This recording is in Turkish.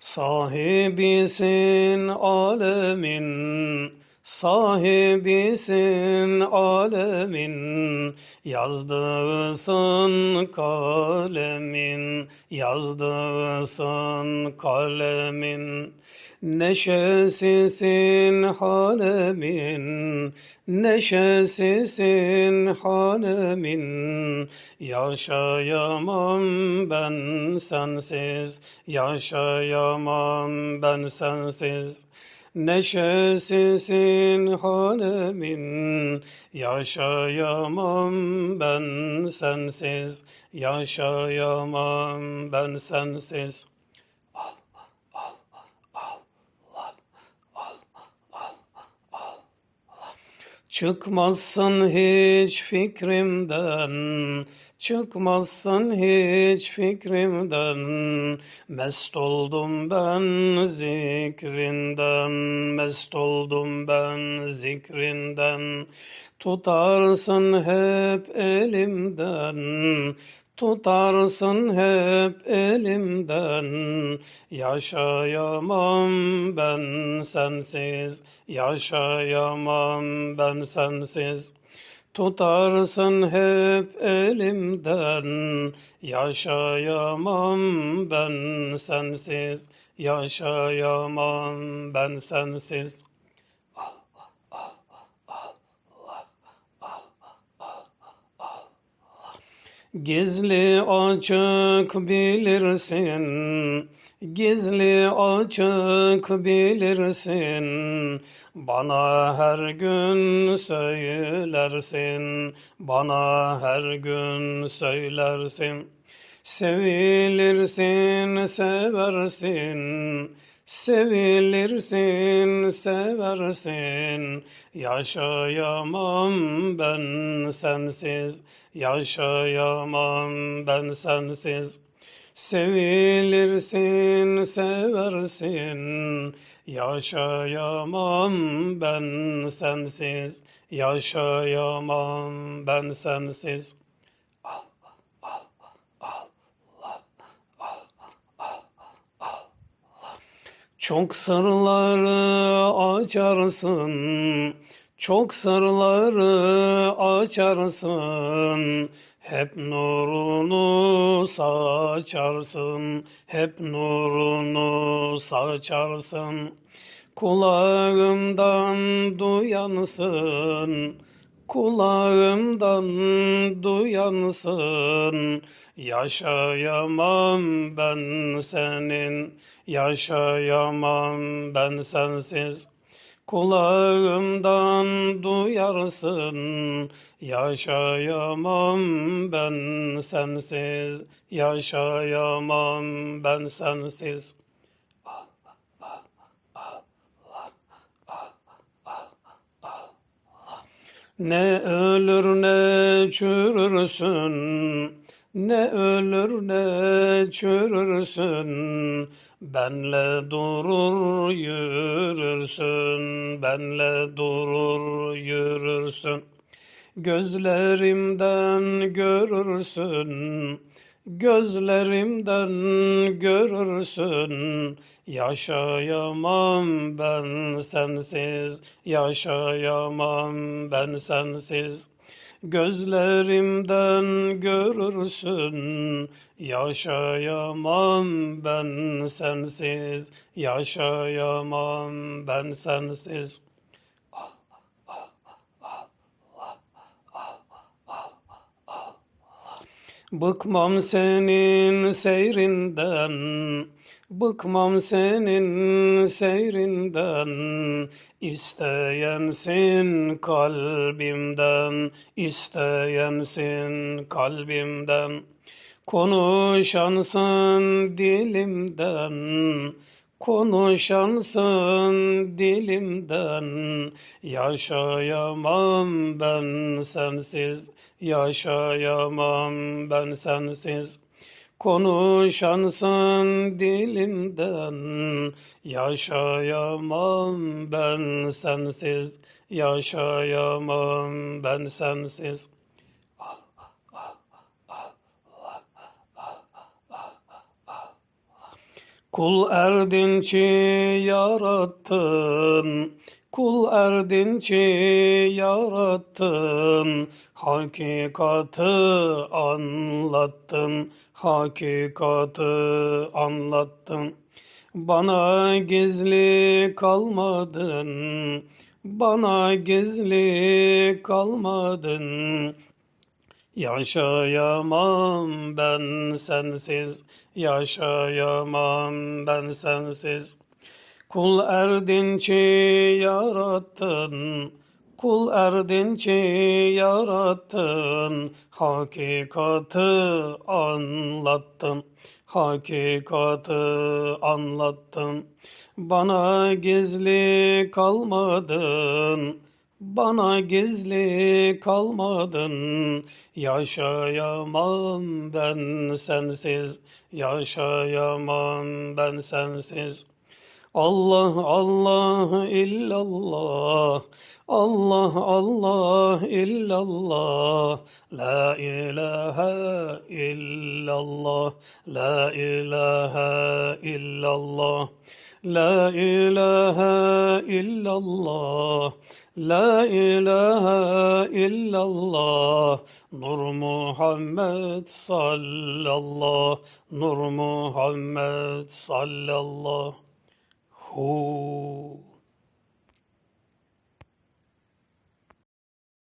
Sahibisin alemin, sahibisin alemin, yazdığısın kalemin, yazdığısın kalemin. Neşesisin halemin, neşesisin halemin, yaşayamam ben sensiz, yaşayamam ben sensiz. Neşesisin halemin, yaşayamam ben sensiz, yaşayamam ben sensiz. Çıkmazsın hiç fikrimden, çıkmazsın hiç fikrimden. Mest oldum ben zikrinden, mest oldum ben zikrinden. Tutarsın hep elimden, tutarsın hep elimden. Yaşayamam ben sensiz, yaşayamam ben sensiz. Tutarsın hep elimden, yaşayamam ben sensiz, yaşayamam ben sensiz. Gizli açık bilirsin, gizli açık bilirsin. Bana her gün söylersin, bana her gün söylersin. Sevilirsin, seversin, sevilirsin, seversin. Yaşayamam ben sensiz, yaşayamam ben sensiz. Sevilirsin, seversin, yaşayamam ben sensiz, yaşayamam ben sensiz. Çok sırları açarsın, çok sırları açarsın. Hep nurunu saçarsın, hep nurunu saçarsın. Kulağımdan duyansın, kulağımdan duyansın. Yaşayamam ben senin, yaşayamam ben sensiz. Kulağımdan duyarsın, yaşayamam ben sensiz, yaşayamam ben sensiz. Ne ölür ne çürürsün, ne ölür ne çürürsün. Benle durur yürürsün, benle durur yürürsün. Gözlerimden görürsün, gözlerimden görürsün. Yaşayamam ben sensiz, yaşayamam ben sensiz. Gözlerimden görürsün, yaşayamam ben sensiz, yaşayamam ben sensiz. Bıkmam senin seyrinden, bıkmam senin seyrinden. İsteyensin kalbimden, isteyensin kalbimden. Konuşansın dilimden, konuşansın dilimden. Yaşayamam ben sensiz, yaşayamam ben sensiz. Konuşansın dilimden, yaşayamam ben sensiz, yaşayamam ben sensiz. Kul erdinçi yarattın, kul erdinçi yarattın, hakikatı anlattın, hakikatı anlattın. Bana gizli kalmadın, bana gizli kalmadın. Yaşayamam ben sensiz, yaşayamam ben sensiz. Kul erdinçi yarattın, kul erdinçi yarattın, hakikatı anlattın, hakikatı anlattın. Bana gizli kalmadın, bana gizli kalmadın. Yaşayamam ben sensiz, yaşayamam ben sensiz. Allah Allah illallah, Allah Allah illallah, la ilahe illallah, la ilahe illallah, la ilahe illallah, la ilahe illallah. Nur Muhammed sallallahu, Nur Muhammed sallallahu. Hu